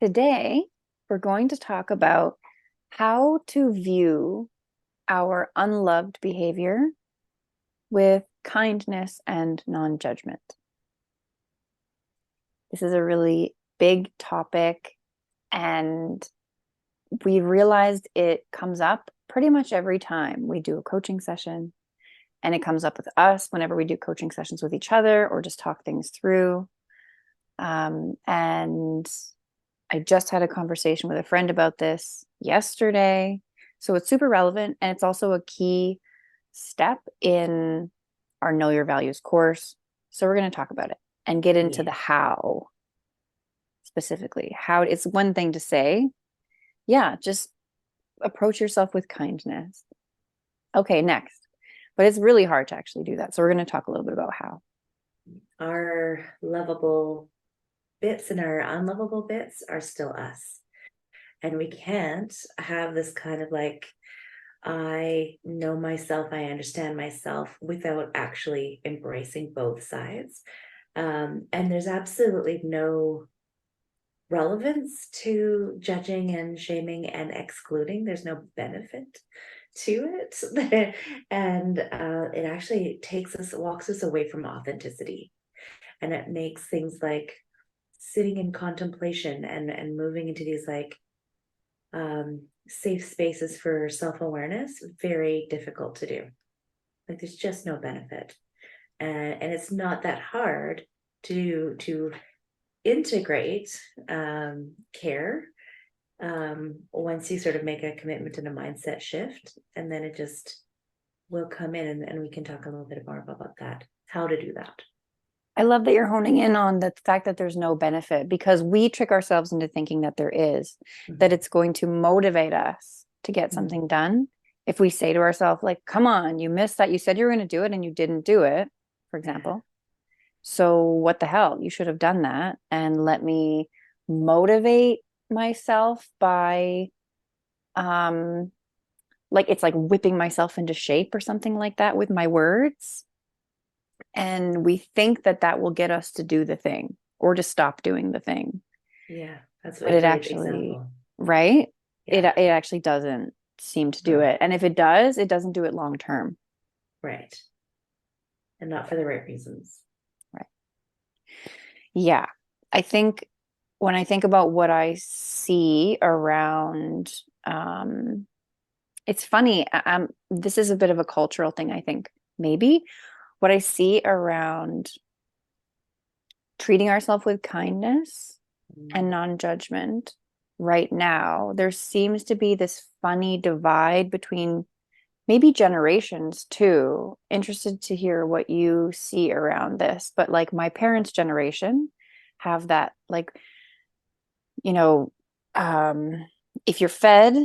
Today, we're going to talk about how to view our unloved behavior with kindness and non-judgment. This is a really big topic, and we realized it comes up pretty much every time we do a coaching session, and it comes up with us whenever we do coaching sessions with each other or just talk things through. And I just had a conversation with a friend about this yesterday. So it's super relevant. And it's also a key step in our Know Your Values course. So we're going to talk about it and get into the how specifically. How it's one thing to say, yeah, just approach yourself with kindness. Okay, next. But it's really hard to actually do that. So we're going to talk a little bit about how. Our lovable bits and our unlovable bits are still us. And we can't have this kind of like, I know myself, I understand myself without actually embracing both sides. And there's absolutely no relevance to judging and shaming and excluding. There's no benefit to it. And it actually walks us away from authenticity. And it makes things like sitting in contemplation and moving into these like safe spaces for self-awareness very difficult to do. Like there's just no benefit, and it's not that hard to integrate care once you sort of make a commitment and a mindset shift, and then it just will come in, and we can talk a little bit more about that, how to do that. I love that you're honing in on the fact that there's no benefit, because we trick ourselves into thinking that there is, that it's going to motivate us to get something done. If we say to ourselves, like, come on, you missed that. You said you were going to do it and you didn't do it, for example. So what the hell? You should have done that. And let me motivate myself by, like, it's like whipping myself into shape or something like that with my words. And we think that that will get us to do the thing or to stop doing the thing. Yeah, that's But a it great actually, example. right? It Yeah. actually doesn't seem to do No. it. And if it does, it doesn't do it long term. Right. And not for the right reasons. Right. Yeah. I think when I think about what I see around, it's funny. This is a bit of a cultural thing, I think. Maybe what I see around treating ourselves with kindness and non-judgment right now, there seems to be this funny divide between maybe generations too. Interested to hear what you see around this. But like my parents' generation have that, like, you know, if you're fed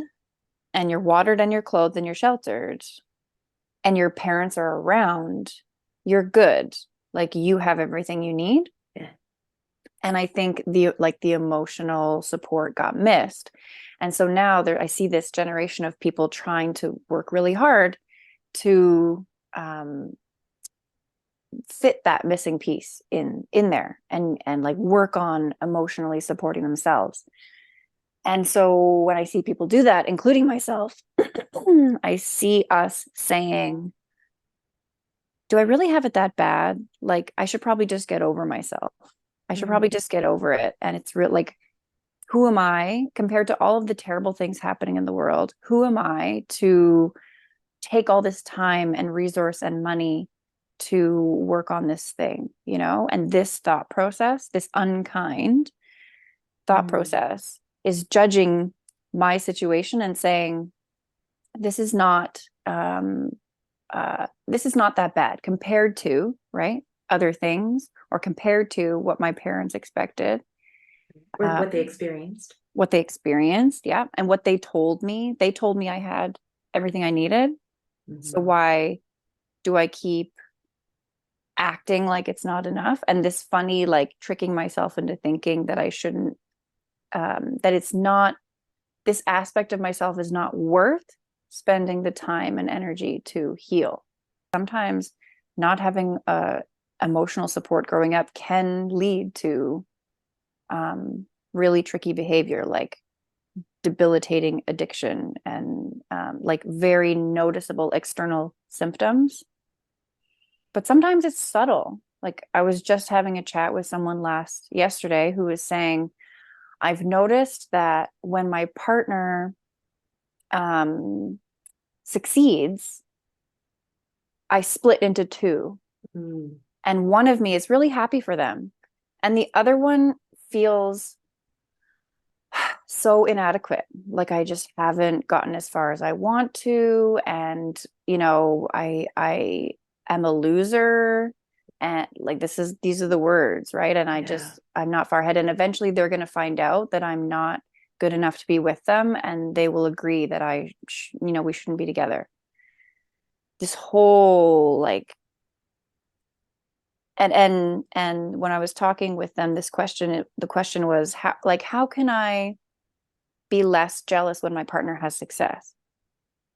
and you're watered and you're clothed and you're sheltered and your parents are around, you're good. Like you have everything you need. Yeah. And I think the emotional support got missed. And so now I see this generation of people trying to work really hard to fit that missing piece in there and like work on emotionally supporting themselves. And so when I see people do that, including myself, I see us saying, do I really have it that bad? Like, I should probably just get over myself. I should probably just get over it. And it's real, like, who am I compared to all of the terrible things happening in the world? Who am I to take all this time and resource and money to work on this thing, you know? And this thought process, this unkind thought process, is judging my situation and saying, this is not this is not that bad compared to, right, other things, or compared to what my parents expected, Or what they um, experienced. what they experienced, yeah, and what they told me. They told me I had everything I needed. So why do I keep acting like it's not enough? And this funny, like, tricking myself into thinking that I shouldn't, that it's not, this aspect of myself is not worth spending the time and energy to heal. Sometimes not having emotional support growing up can lead to really tricky behavior, like debilitating addiction and like very noticeable external symptoms. But sometimes it's subtle. Like I was just having a chat with someone yesterday who was saying, I've noticed that when my partner um, succeeds, I split into two. Mm. And one of me is really happy for them. And the other one feels so inadequate. Like I just haven't gotten as far as I want to. And, I am a loser. And like these are the words, right? And Yeah. I'm not far ahead. And eventually they're going to find out that I'm not good enough to be with them. And they will agree that we shouldn't be together. This whole like and when I was talking with them, the question was how can I be less jealous when my partner has success?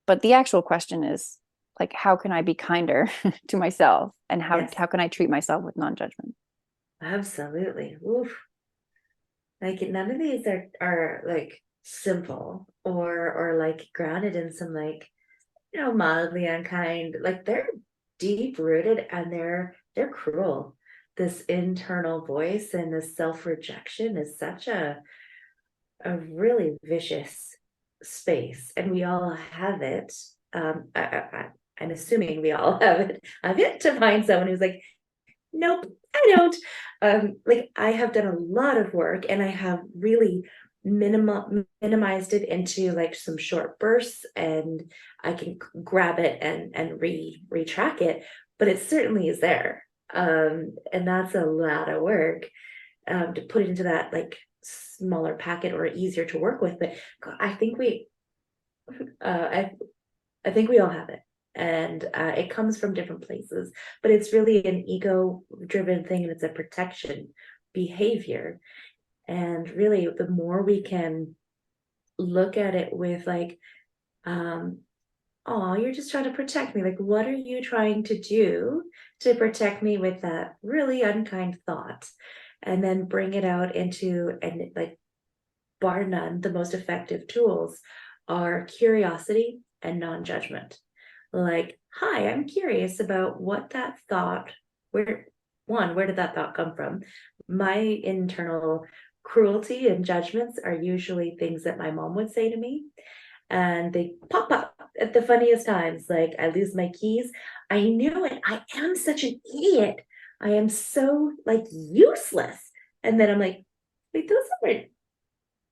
But the actual question is like, how can I be kinder to myself, and Yes, how can I treat myself with non-judgment? absolutely. Oof. Like none of these are like simple or like grounded in some like, mildly unkind. Like they're deep rooted and they're cruel. This internal voice and this self-rejection is such a really vicious space, and we all have it. I'm assuming we all have it. I've yet to find someone who's like, nope, I don't. Like I have done a lot of work, and I have really minimized it into like some short bursts, and I can grab it and retrack it, but it certainly is there. And that's a lot of work to put it into that like smaller packet or easier to work with. But I think uh, I think we all have it, and it comes from different places, but it's really an ego driven thing, and it's a protection behavior. And really, the more we can look at it with like, um, oh, you're just trying to protect me. Like, what are you trying to do to protect me with that really unkind thought? And then bring it out into, and like, bar none, the most effective tools are curiosity and non-judgment. Like, hi, I'm curious about what that thought, where did that thought come from? My internal cruelty and judgments are usually things that my mom would say to me, and they pop up at the funniest times. Like, I lose my keys. I knew it. I am such an idiot. I am so like useless. And then I'm like, wait, those aren't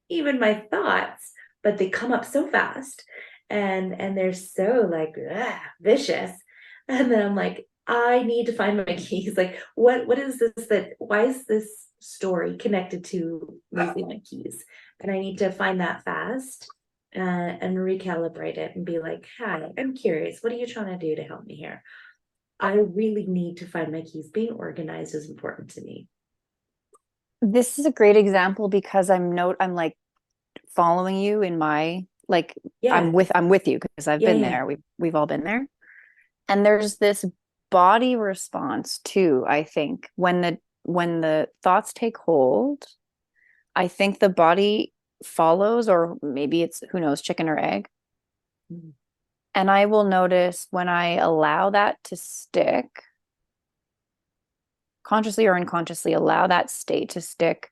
even my thoughts, but they come up so fast, and they're so like vicious. And then I'm like, I need to find my keys. Like, what is this, that why is this story connected to losing my keys? And I need to find that fast, and recalibrate it and be like, hi, I'm curious, what are you trying to do to help me here? I really need to find my keys. Being organized is important to me. This is a great example because I'm like following you in my like Yeah, I'm with you because I've yeah, been yeah. there. We've all been there. And there's this body response too, I think, when the thoughts take hold, I think the body follows, or maybe it's, who knows, chicken or egg. Mm. And I will notice when I allow that to stick, consciously or unconsciously allow that state to stick,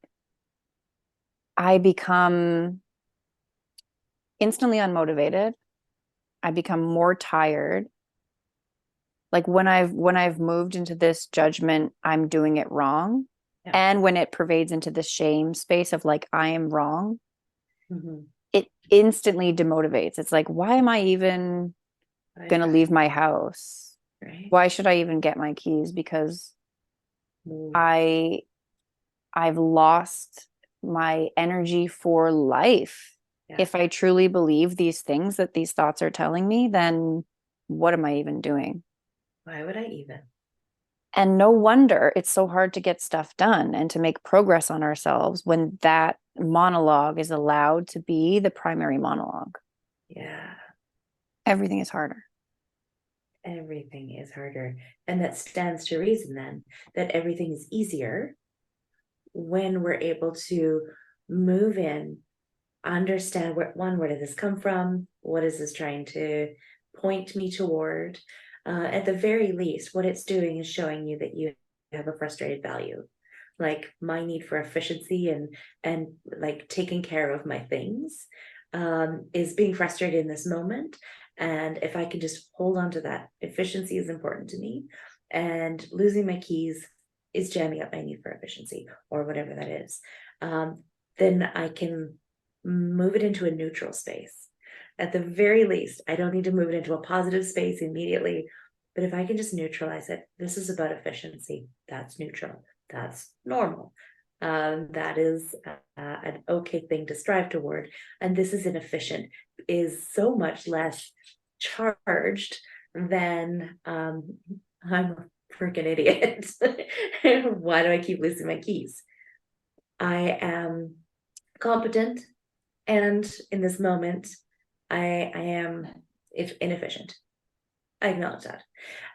I become instantly unmotivated. I become more tired. Like when I've moved into this judgment, I'm doing it wrong. Yeah. And when it pervades into the shame space of like, I am wrong, Mhm. it instantly demotivates. It's like, why am I even I going to find, leave my house? right? Why should I even get my keys? Because Mm. I I've lost my energy for life. Yeah. If I truly believe these things that these thoughts are telling me, then what am I even doing? Why would I even? And no wonder it's so hard to get stuff done and to make progress on ourselves when that monologue is allowed to be the primary monologue. Yeah. Everything is harder. Everything is harder. And that stands to reason then that everything is easier when we're able to move in, understand where did this come from? What is this trying to point me toward? At the very least, what it's doing is showing you that you have a frustrated value. Like my need for efficiency and like taking care of my things is being frustrated in this moment. And if I can just hold on to that, efficiency is important to me. And losing my keys is jamming up my need for efficiency or whatever that is. Then I can move it into a neutral space. At the very least, I don't need to move it into a positive space immediately. But if I can just neutralize it, this is about efficiency. That's neutral. That's normal. That is an okay thing to strive toward. And this is inefficient, is so much less charged than I'm a freaking idiot. Why do I keep losing my keys? I am competent, and in this moment, I am inefficient. I acknowledge that.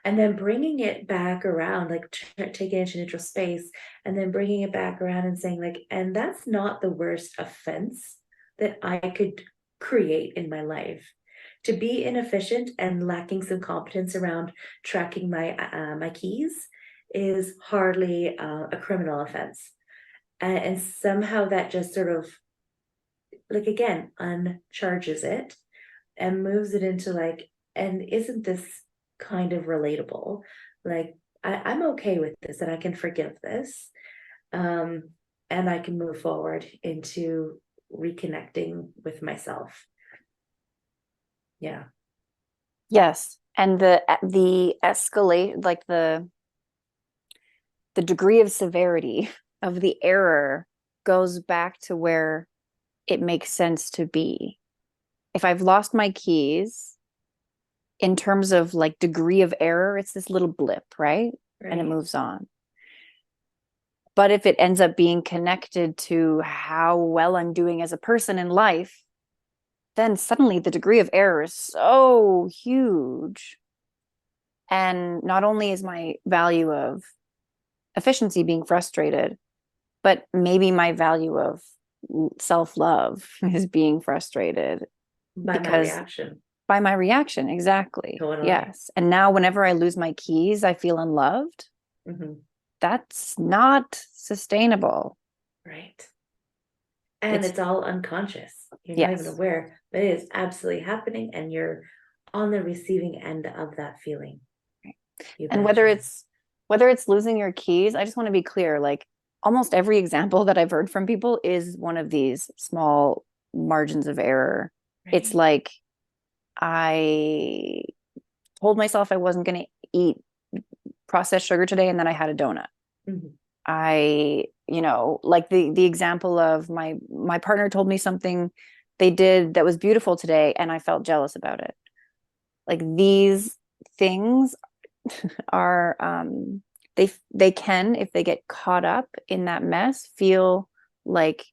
And then bringing it back around, like taking it into neutral space, and then bringing it back around and saying, like, and that's not the worst offense that I could create in my life. To be inefficient and lacking some competence around tracking my keys is hardly a criminal offense. And somehow that just sort of, like, again, uncharges it and moves it into like, and isn't this kind of relatable? Like, I'm okay with this and I can forgive this. And I can move forward into reconnecting with myself. Yeah. Yes. And the escalate, like the degree of severity of the error goes back to where it makes sense to be. If I've lost my keys, in terms of like degree of error, it's this little blip, right? And it Right. moves on. But if it ends up being connected to how well I'm doing as a person in life, then suddenly the degree of error is so huge. And not only is my value of efficiency being frustrated, but maybe my value of self-love is being frustrated By my because reaction. by my reaction, exactly. Totally. Yes. And now whenever I lose my keys, I feel unloved. Mm-hmm. That's not sustainable. Right. And It's it's all unconscious. You're not even yes. aware, but it is absolutely happening, and you're on the receiving end of that feeling. You And whether betcha. it's losing your keys, I just want to be clear, like almost every example that I've heard from people is one of these small margins of error. It's Right. like I told myself I wasn't going to eat processed sugar today and then I had a donut. Mm-hmm. Like the example of my partner told me something they did that was beautiful today and I felt jealous about it. Like these things are they can, if they get caught up in that mess, feel like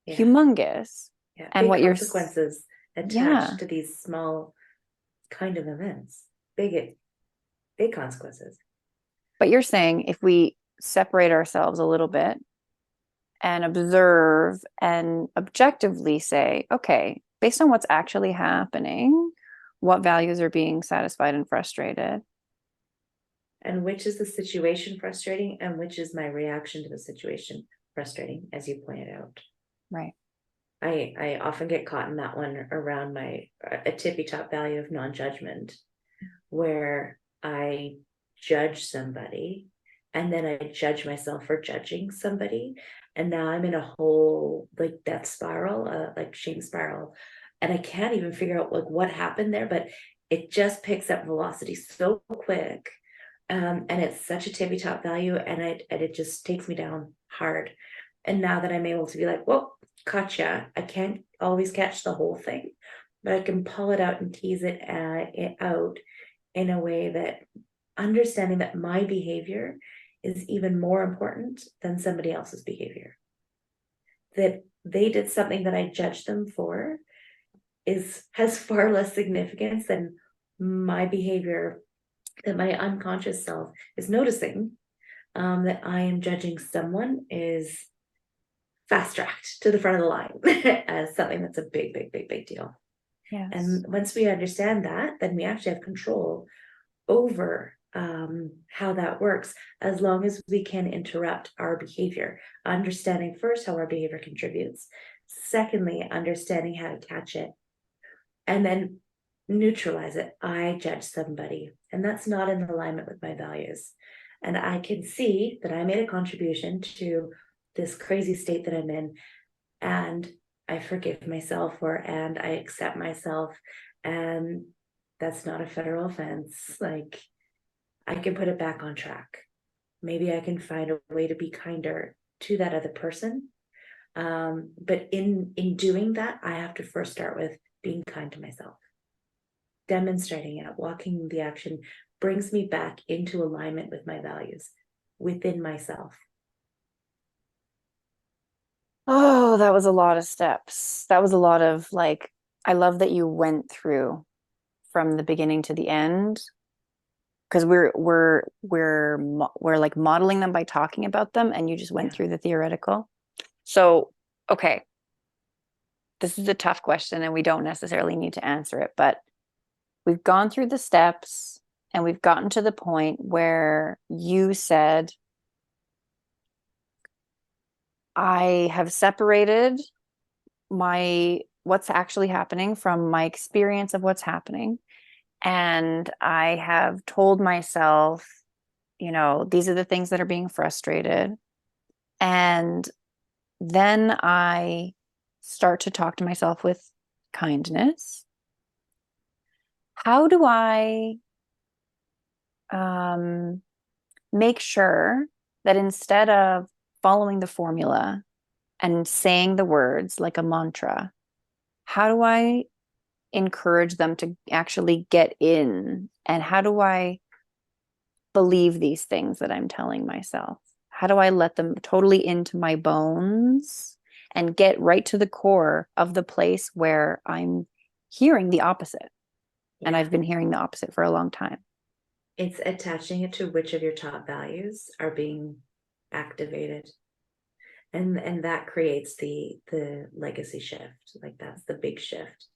Yeah. humongous. Yeah. And Big what you're consequences yeah, attached to these small kind of events. Big consequences. but you're saying if we separate ourselves a little bit and observe and objectively say, okay, based on what's actually happening, what values are being satisfied and frustrated. And which is the situation frustrating, and which is my reaction to the situation frustrating, as you pointed out. Right. I often get caught in that one around a tippy top value of non-judgment, where I judge somebody and then I judge myself for judging somebody. And now I'm in a whole like death spiral, like shame spiral. And I can't even figure out like what happened there, but it just picks up velocity so quick. And it's such a tippy top value, and it just takes me down hard. And now that I'm able to be like, whoa, gotcha. I can't always catch the whole thing, but I can pull it out and tease it out in a way that understanding that my behavior is even more important than somebody else's behavior. That they did something that I judged them for has far less significance than my behavior, that my unconscious self is noticing. That I am judging someone is fast tracked to the front of the line as something that's a big, big, big, big deal. Yes. And once we understand that, then we actually have control over how that works, as long as we can interrupt our behavior, understanding first how our behavior contributes, secondly, understanding how to catch it, and then neutralize it. I judge somebody, and that's not in alignment with my values. And I can see that I made a contribution to this crazy state that I'm in, and I forgive myself and I accept myself. And that's not a federal offense. Like, I can put it back on track. Maybe I can find a way to be kinder to that other person. But in doing that, I have to first start with being kind to myself. Demonstrating it, walking the action brings me back into alignment with my values within myself. Oh, that was a lot of steps. That was a lot of like, I love that you went through from the beginning to the end, because we're like modeling them by talking about them, and you just went Yeah. through the theoretical. So, okay, this is a tough question and we don't necessarily need to answer it, but we've gone through the steps and we've gotten to the point where you said, I have separated my what's actually happening from my experience of what's happening. And I have told myself, these are the things that are being frustrated. And then I start to talk to myself with kindness. How do I um, make sure that instead of following the formula and saying the words like a mantra, how do I encourage them to actually get in? And how do I believe these things that I'm telling myself? How do I let them totally into my bones and get right to the core of the place where I'm hearing the opposite? And Yeah. I've been hearing the opposite for a long time. It's attaching it to which of your top values are being activated. And that creates the legacy shift. Like, that's the big shift,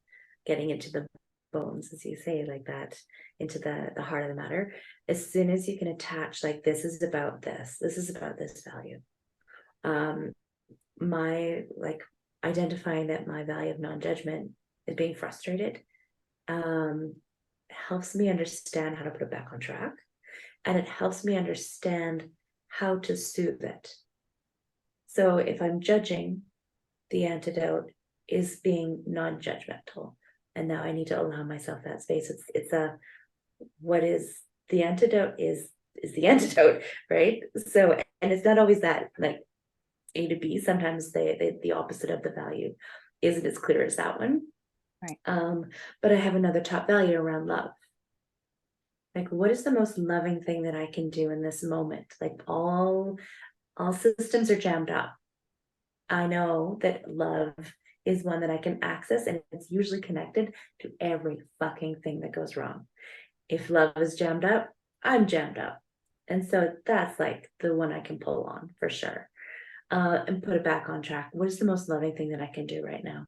getting into the bones, as you say, like that, into the heart of the matter. As soon as you can attach, like, this is about this value. My, like, identifying that my value of non-judgment is being frustrated helps me understand how to put it back on track, and it helps me understand how to soothe it. So if I'm judging, the antidote is being non-judgmental, and now I need to allow myself that space. It's a, what is the antidote is the antidote, right? So, and it's not always that, like, A to B. Sometimes the opposite of the value isn't as clear as that one. Right. But I have another top value around love. Like, what is the most loving thing that I can do in this moment? Like, all systems are jammed up. I know that love is one that I can access, and it's usually connected to every fucking thing that goes wrong. If love is jammed up, I'm jammed up. And so that's like the one I can pull on for sure, and put it back on track. What is the most loving thing that I can do right now?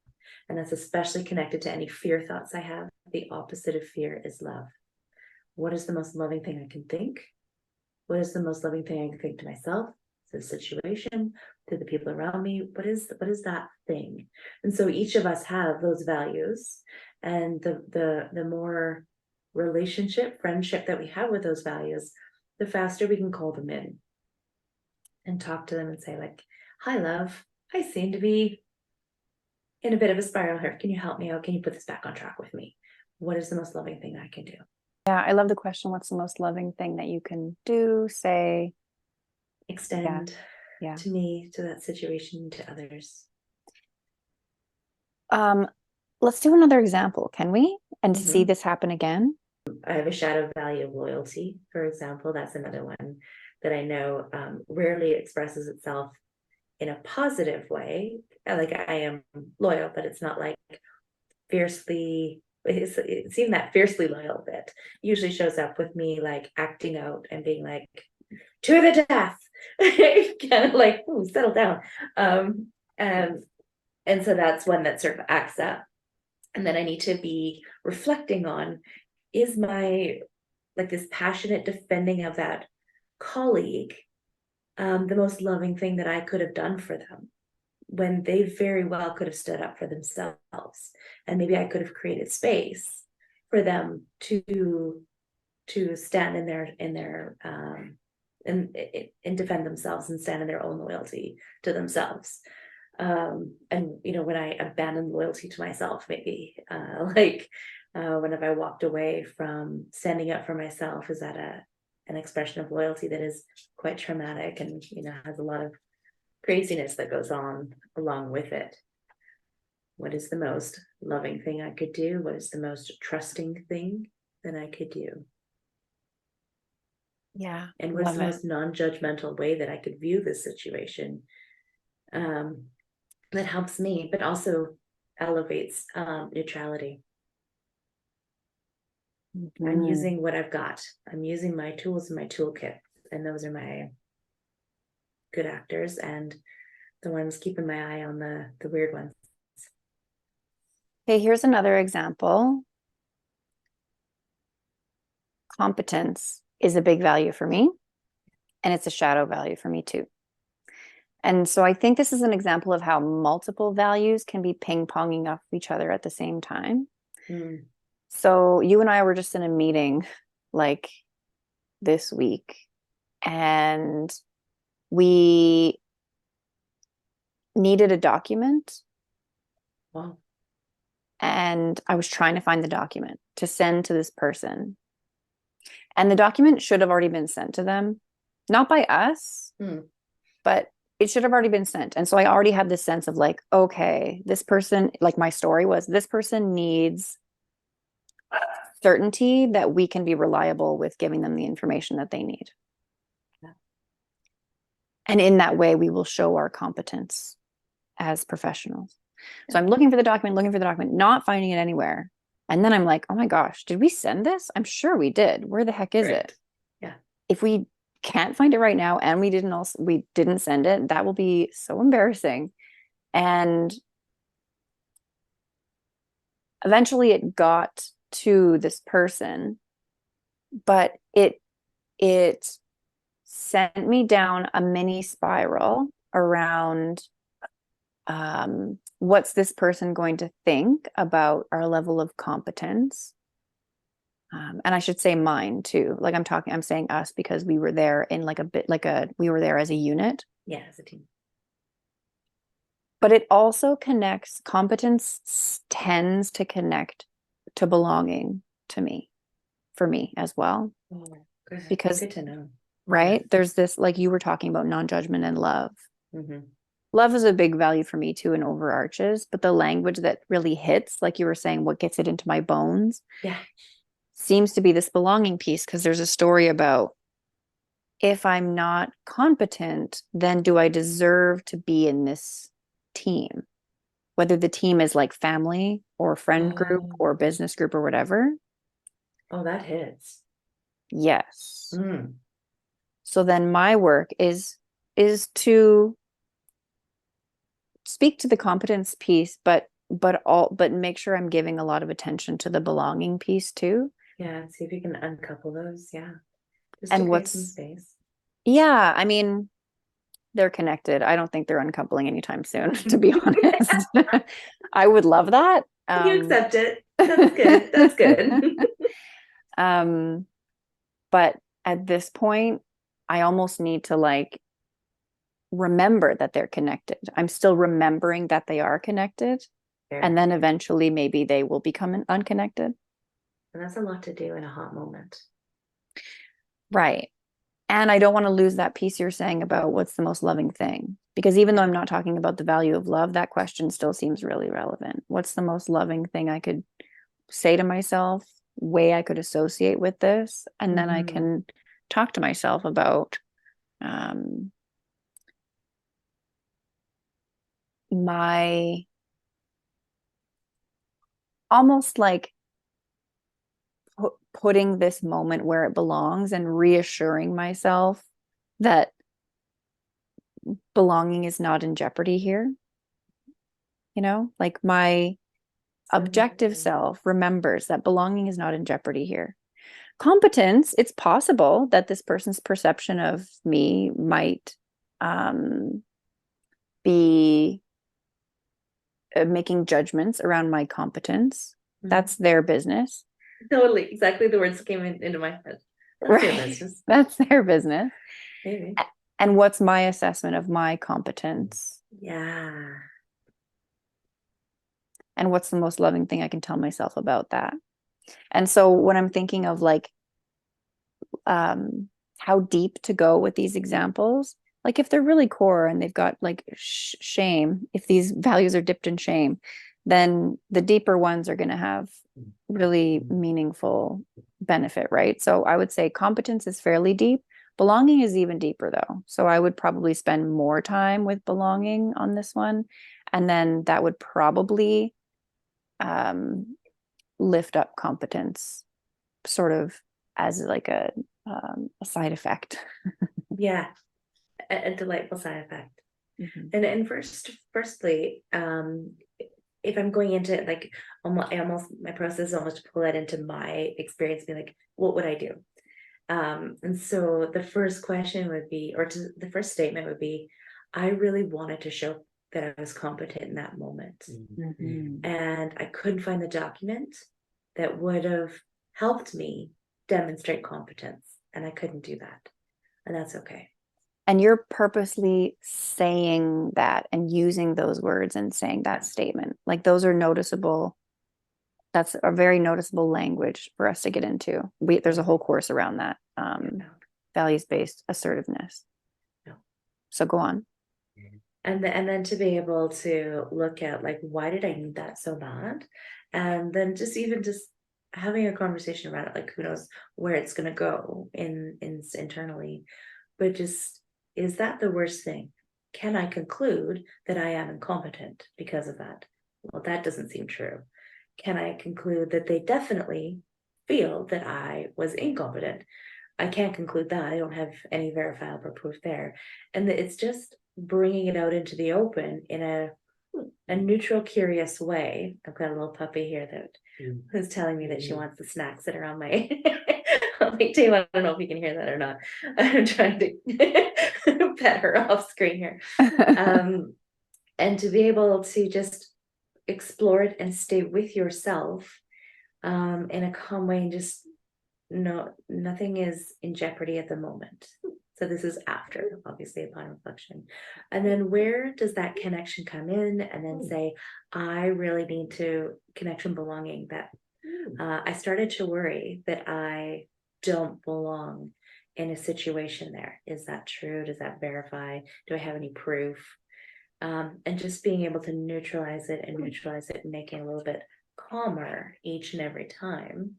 And that's especially connected to any fear thoughts I have. The opposite of fear is love. What is the most loving thing I can think? What is the most loving thing I can think to myself, to the situation, to the people around me? What is that thing? And so each of us have those values, and the more relationship, friendship that we have with those values, the faster we can call them in and talk to them and say, like, hi love, I seem to be in a bit of a spiral here. Can you help me out? Can you put this back on track with me? What is the most loving thing I can do? Yeah, I love the question. What's the most loving thing that you can do, say? Yeah, Extend yeah. to me, to that situation, to others. Um, let's do another example, can we? And to see Mhm. this happen again. I have a shadow value of loyalty, for example. That's another one that I know rarely expresses itself in a positive way. Like, I am loyal, but it's not like fiercely. It's even that fiercely loyal bit usually shows up with me, like, acting out and being like, to the death, kind of like, ooh, settle down. And so that's one that sort of acts up. And then I need to be reflecting on, is my, like, this passionate defending of that colleague, the most loving thing that I could have done for them, when they very well could have stood up for themselves, and maybe I could have created space for them to stand in their and defend themselves and stand in their own loyalty to themselves. And when I abandoned loyalty to myself, maybe when have I walked away from standing up for myself, is that an expression of loyalty that is quite traumatic, and has a lot of craziness that goes on along with it. What is the most loving thing I could do? What is the most trusting thing that I could do? Yeah. And what's the Love it. most non-judgmental way that I could view this situation, that helps me, but also elevates neutrality. I'm Mhm. using what I've got. I'm using my tools in my toolkit, and those are my good actors, and the ones keeping my eye on the weird ones. Okay, here's another example. Competence is a big value for me, and it's a shadow value for me too. And so I think this is an example of how multiple values can be ping-ponging off each other at the same time. Mm. So you and I were just in a meeting like this week, and we needed a document, Wow. and I was trying to find the document to send to this person. And the document should have already been sent to them, not by us, but it should have already been sent. And so I already had this sense of like, okay, this person, like my story was, this person needs certainty that we can be reliable with giving them the information that they need. Yeah. And in that way, we will show our competence as professionals. So I'm looking for the document, not finding it anywhere. And then I'm like, oh my gosh, did we send this? I'm sure we did. Where the heck is it? Yeah. If we can't find it right now and we didn't send it, that will be so embarrassing. And eventually it got to this person, but it sent me down a mini spiral around what's this person going to think about our level of competence. And I should say mine too. Like I'm saying us because we were there in we were there as a unit. Yeah, as a team. But it also connects, competence tends to connect to belonging to me, for me as well. Oh, good. Because, good to know. right? Yeah. There's this, like you were talking about, non-judgment and love. Mm-hmm. Love is a big value for me too and overarches, but the language that really hits, like you were saying, what gets it into my bones, yeah, seems to be this belonging piece, because there's a story about, if I'm not competent, then do I deserve to be in this team? Whether the team is like family or friend group or business group or whatever. Oh, that hits. Yes. So then my work is to speak to the competence piece, but make sure I'm giving a lot of attention to the belonging piece too. Yeah, see if you can uncouple those. Yeah. Just And to create some what's space. Yeah, I mean, they're connected. I don't think they're uncoupling anytime soon, to be honest. I would love that. You accept it. That's good. That's good. But at this point, I almost need to like remember that they're connected. I'm still remembering that they are connected. Fair. And then eventually maybe they will become unconnected. And that's a lot to do in a hot moment. Right. And I don't want to lose that piece you're saying about what's the most loving thing. Because even though I'm not talking about the value of love, that question still seems really relevant. What's the most loving thing I could say to myself, way I could associate with this? And then I can talk to myself about my almost like putting this moment where it belongs and reassuring myself that belonging is not in jeopardy here. you know, like my objective self remembers that belonging is not in jeopardy here. Competence, it's possible that this person's perception of me might be making judgments around my competence. That's their business. Totally, exactly the words that came into my head. That's their business. That's their business. Maybe. And what's my assessment of my competence? Yeah. And what's the most loving thing I can tell myself about that? And so when I'm thinking of like how deep to go with these examples, like if they're really core and they've got like shame, if these values are dipped in shame, then the deeper ones are going to have really meaningful benefit, right? So I would say competence is fairly deep. Belonging is even deeper though. So I would probably spend more time with belonging on this one. And then that would probably lift up competence sort of as like a side effect. Yeah. A delightful side effect. And firstly, if I'm going into it, like almost my process is almost to pull it into my experience, be like, what would I do? And so the first question would be, the first statement would be, I really wanted to show that I was competent in that moment. And I couldn't find the document that would have helped me demonstrate competence. And I couldn't do that. And that's okay. And you're purposely saying that and using those words and saying that statement. Like those are noticeable. That's a very noticeable language for us to get into. There's a whole course around that. Values-based assertiveness. So go on. And then to be able to look at like, why did I need that so bad? And then just having a conversation around it, like who knows where it's going to go in internally, but just, is that the worst thing? Can I conclude that I am incompetent because of that? Well, that doesn't seem true. Can I conclude that they definitely feel that I was incompetent? I can't conclude that. I don't have any verifiable proof there. And it's just bringing it out into the open in a neutral, curious way. I've got a little puppy here that who's telling me that she wants the snacks that are on my on my table. I don't know if you can hear that or not. I'm trying to pet her off screen here. And to be able to just explore it and stay with yourself in a calm way, and just nothing is in jeopardy at the moment. So this is after, obviously, upon reflection. And then where does that connection come in? And then say, I really need to connection, belonging, that I started to worry that I don't belong in a situation there. Is that true? Does that verify? Do I have any proof? And just being able to neutralize it and making it a little bit calmer each and every time.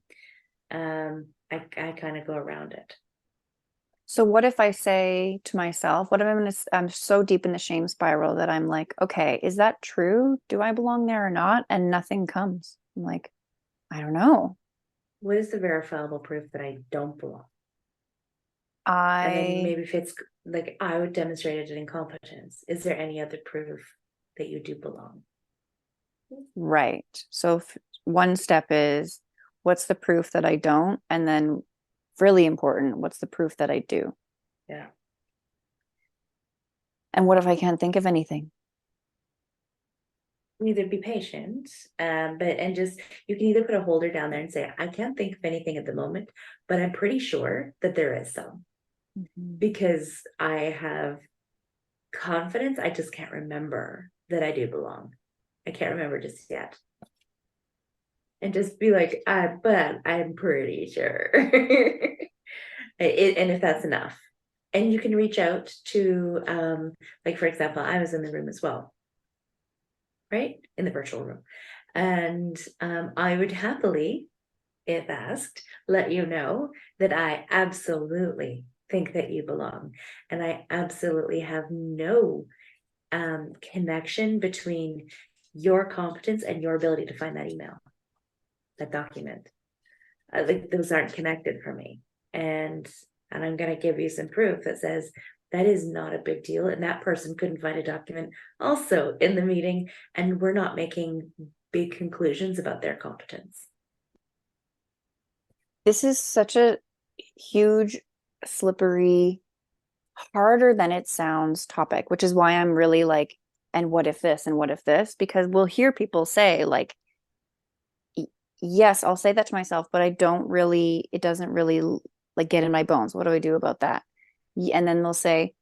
I kind of go around it. So what if I say to myself, what if I'm so deep in the shame spiral that I'm like, okay, is that true? Do I belong there or not? And nothing comes. I'm like, I don't know. What is the verifiable proof that I don't belong? And then maybe if it's like, I would demonstrate an incompetence. Is there any other proof that you do belong? Right. So one step is, what's the proof that I don't? And then really important, what's the proof that I do? Yeah. And what if I can't think of anything? Either be patient, and just, you can either put a holder down there and say, I can't think of anything at the moment, but I'm pretty sure that there is some. Because I have confidence, I just can't remember that I do belong. I can't remember just yet. And just be like, but I'm pretty sure. And if that's enough. And you can reach out to, like, for example, I was in the room as well, right? In the virtual room. And I would happily, if asked, let you know that I absolutely think that you belong. And I absolutely have no connection between your competence and your ability to find that email, that document. Like, those aren't connected for me. And I'm going to give you some proof that says that is not a big deal. And that person couldn't find a document also in the meeting. And we're not making big conclusions about their competence. This is such a huge, slippery, harder than it sounds topic, which is why I'm really like, and what if this and what if this? Because we'll hear people say, like, yes, I'll say that to myself, but I don't really, it doesn't really like get in my bones. What do I do about that? And then they'll say,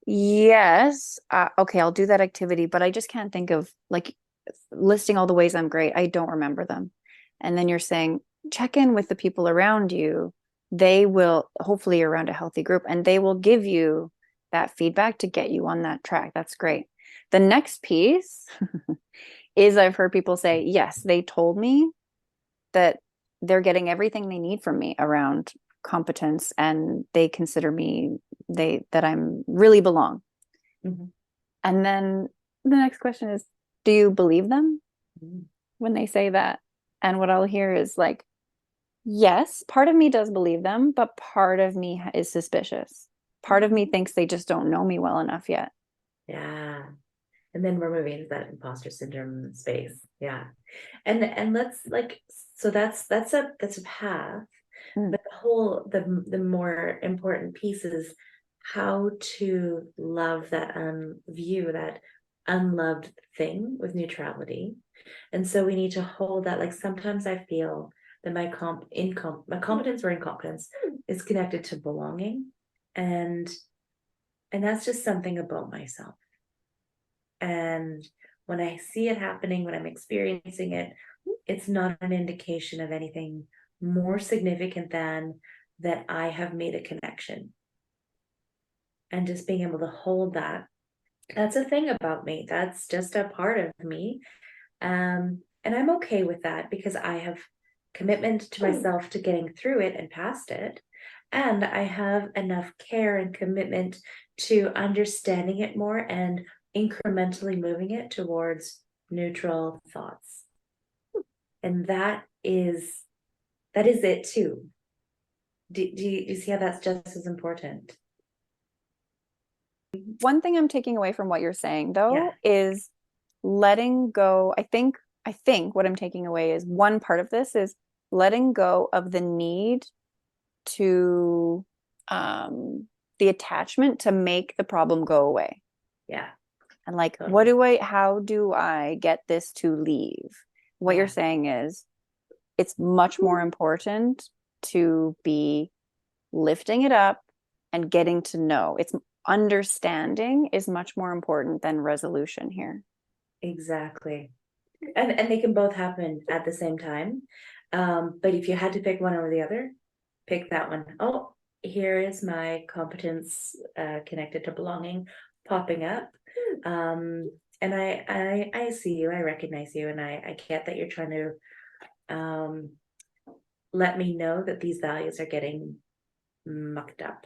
yes, okay, I'll do that activity, but I just can't think of like listing all the ways I'm great. I don't remember them. And then you're saying, check in with the people around you. They will, hopefully around a healthy group, and they will give you that feedback to get you on that track. That's great. The next piece is I've heard people say, yes, they told me that they're getting everything they need from me around competence, and they consider me that I'm really belong. Mm-hmm. And then the next question is, do you believe them Mm-hmm. when they say that? And what I'll hear is like, yes, part of me does believe them, but part of me is suspicious. Part of me thinks they just don't know me well enough yet. Yeah. And then we're moving into that imposter syndrome space. Yeah. And let's like, so that's a path. Mm. But the more important piece is how to love that view that unloved thing with neutrality. And so we need to hold that. Like sometimes I feel that my competence or incompetence is connected to belonging. And that's just something about myself. And when I see it happening, when I'm experiencing it, it's not an indication of anything more significant than that I have made a connection. And just being able to hold that, that's a thing about me. That's just a part of me. And I'm okay with that because I have commitment to myself to getting through it and past it. And I have enough care and commitment to understanding it more and incrementally moving it towards neutral thoughts. And that is it too. Do you see how that's just as important? One thing I'm taking away from what you're saying Yeah. though is letting go. I think what I'm taking away is one part of this is letting go of the need to the attachment to make the problem go away. Yeah. And like, Totally. how do I get this to leave? What you're Yeah. saying is it's much more important to be lifting it up and getting to know. It's understanding is much more important than resolution here. Exactly. And they can both happen at the same time. But if you had to pick one over the other, pick that one. Oh, here is my competence connected to belonging popping up. And I see you, I recognize you, and I get that you're trying to let me know that these values are getting mucked up.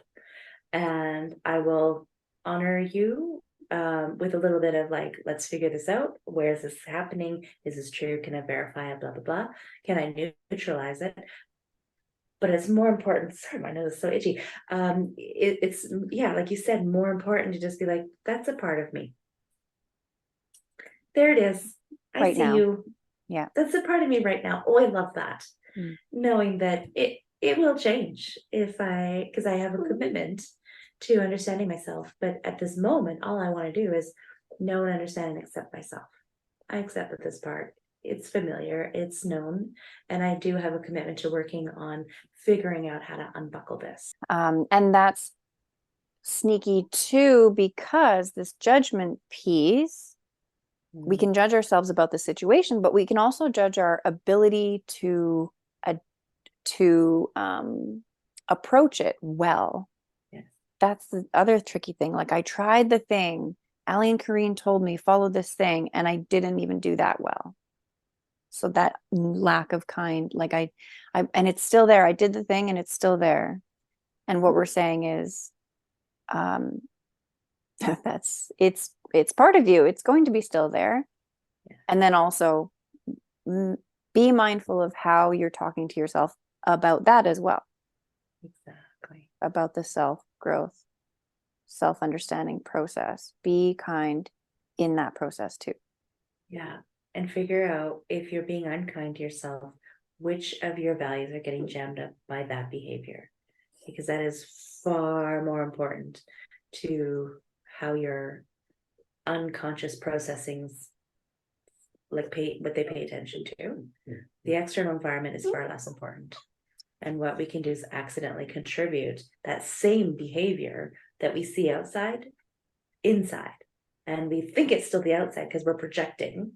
And I will honor you with a little bit of like, let's figure this out. Where is this happening? Is this true? Can I verify it? Blah, blah, blah. Can I neutralize it? But it's more important. Sorry, my nose is so itchy. It's, yeah, like you said, more important to just be like, that's a part of me. There it is. I Right see now. you. Yeah. That's a part of me right now. Oh, I love that. Mm. Knowing that it will change if because I have a commitment to understanding myself. But at this moment, all I want to do is know and understand and accept myself. I accept that this part, it's familiar, it's known, and I do have a commitment to working on figuring out how to unbuckle this. And that's sneaky too, because this judgment piece, we can judge ourselves about the situation, but we can also judge our ability to approach it well. Yes. That's the other tricky thing. Like I tried the thing, Ali and Kareen told me follow this thing, and I didn't even do that well. So that lack of kind, like and it's still there. I did the thing and it's still there. And what we're saying is, um, it's part of you. It's going to be still there. Yeah. And then also be mindful of how you're talking to yourself about that as well, Exactly. about the self growth. self-understanding process. Be kind in that process too. Yeah. And figure out, if you're being unkind to yourself, which of your values are getting jammed up by that behavior, because that is far more important to how your unconscious processings, like, what they pay attention to. The external environment is far less important. And what we can do is accidentally contribute that same behavior that we see outside, inside. And we think it's still the outside because we're projecting,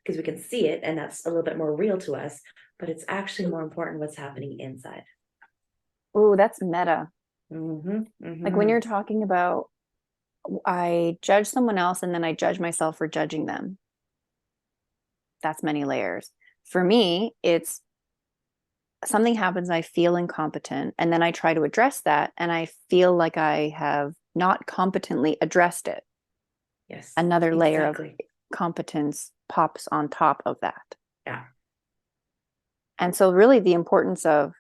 because we can see it, and that's a little bit more real to us, but it's actually more important what's happening inside. Oh, that's meta. Mm-hmm, Like when you're talking about, I judge someone else and then I judge myself for judging them. That's many layers. For me, it's something happens, I feel incompetent, and then I try to address that, and I feel like I have not competently addressed it. Yes, Another layer of exactly. competence pops on top of that. Yeah. And so, really, the importance of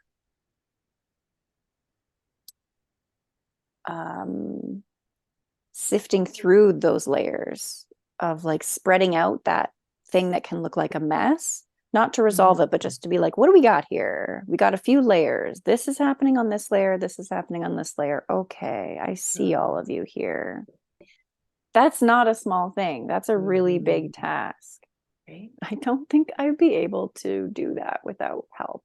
sifting through those layers, of like spreading out that thing that can look like a mess, not to resolve it, but just to be like, what do we got here? We got a few layers. This is happening on this layer. This is happening on this layer. Okay, I see all of you here. That's not a small thing. That's a really big task. Right. I don't think I'd be able to do that without help.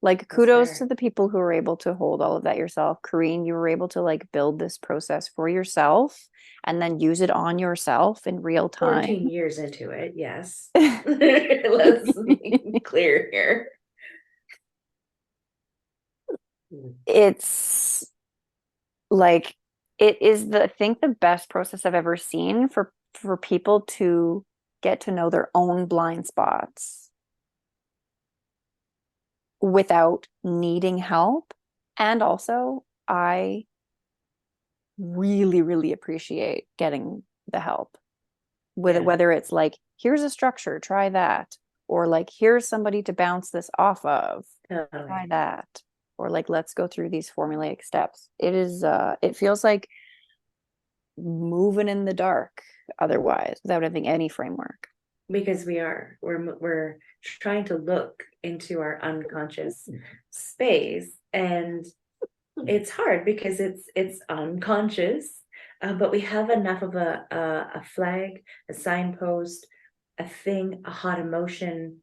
Like, That's kudos fair. to the people who were able to hold all of that yourself. Corrine, you were able to like build this process for yourself and then use it on yourself in real 14 time. years into it, yes. Let's be clear here. It's like, it is the, I think, the best process I've ever seen for people to get to know their own blind spots without needing help. And also, I really, really appreciate getting the help with it, Yeah. whether it's like, here's a structure, try that, or like, here's somebody to bounce this off of, try Totally. that, or like, let's go through these formulaic steps. It is, it feels like moving in the dark otherwise, without having any framework. Because we're trying to look into our unconscious space, and it's hard because it's unconscious, but we have enough of a flag, a signpost, a thing, a hot emotion.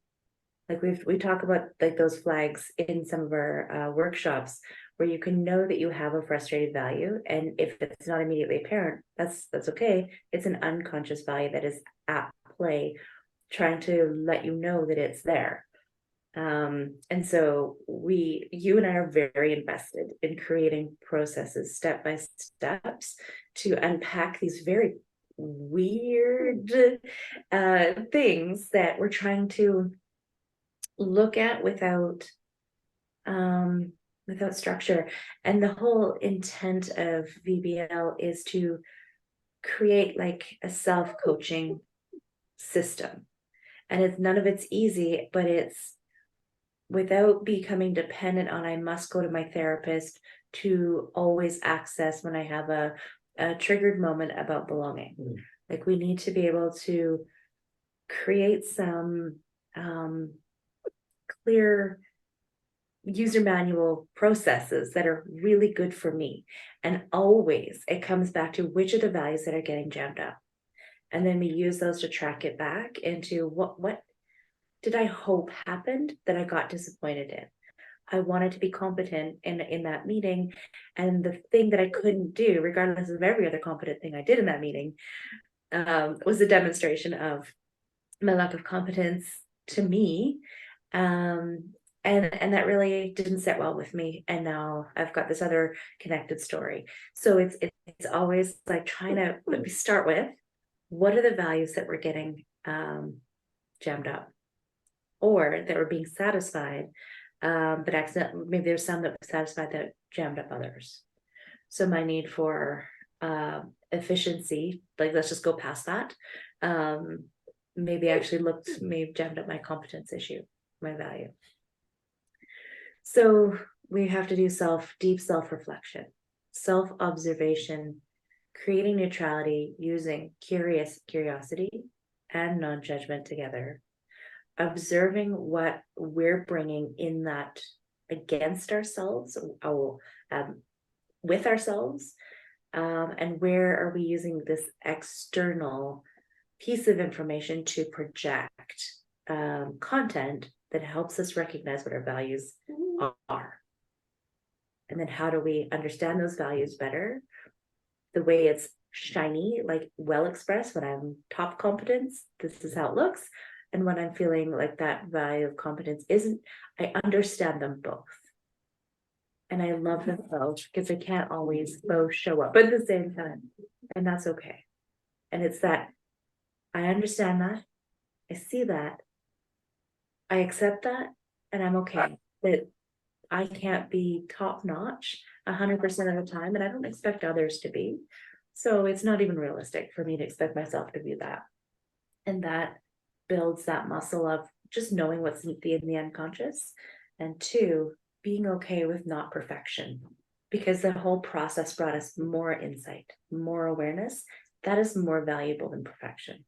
Like we talk about like those flags in some of our workshops, where you can know that you have a frustrated value, and if it's not immediately apparent, that's okay. It's an unconscious value that is at play, trying to let you know that it's there. And so you and I are very invested in creating processes, step by steps, to unpack these very weird things that we're trying to look at without structure. And the whole intent of VBL is to create like a self-coaching system. And it's none of it's easy, but it's without becoming dependent on, I must go to my therapist to always access when I have a triggered moment about belonging. Like, we need to be able to create some clear user manual processes that are really good for me. And always it comes back to, which are the values that are getting jammed up? And then we use those to track it back into, what did I hope happened that I got disappointed in? I wanted to be competent in that meeting, and the thing that I couldn't do, regardless of every other competent thing I did in that meeting, was a demonstration of my lack of competence to me. And that really didn't sit well with me, and now I've got this other connected story. So it's always like trying to start with, what are the values that we're getting jammed up, or that were being satisfied, but accidentally, maybe there's some that were satisfied that jammed up others. So my need for efficiency, like, let's just go past that, maybe actually maybe jammed up my competence issue, my value. So we have to do deep self-reflection, self-observation, creating neutrality using curiosity and non-judgment together, observing what we're bringing in that against ourselves, with ourselves, and where are we using this external piece of information to project content that helps us recognize what our values are. And then how do we understand those values better? The way it's shiny, like well expressed, when I'm top competence, this is how it looks. And when I'm feeling like that value of competence isn't, I understand them both. And I love them both because I can't always both show up at the same time. And that's okay. And it's that I understand that, I see that, I accept that, and I'm okay that I can't be top notch 100% of the time, and I don't expect others to be. So it's not even realistic for me to expect myself to be that. And that builds that muscle of just knowing what's in the unconscious. And two, being okay with not perfection, because the whole process brought us more insight, more awareness. That is more valuable than perfection.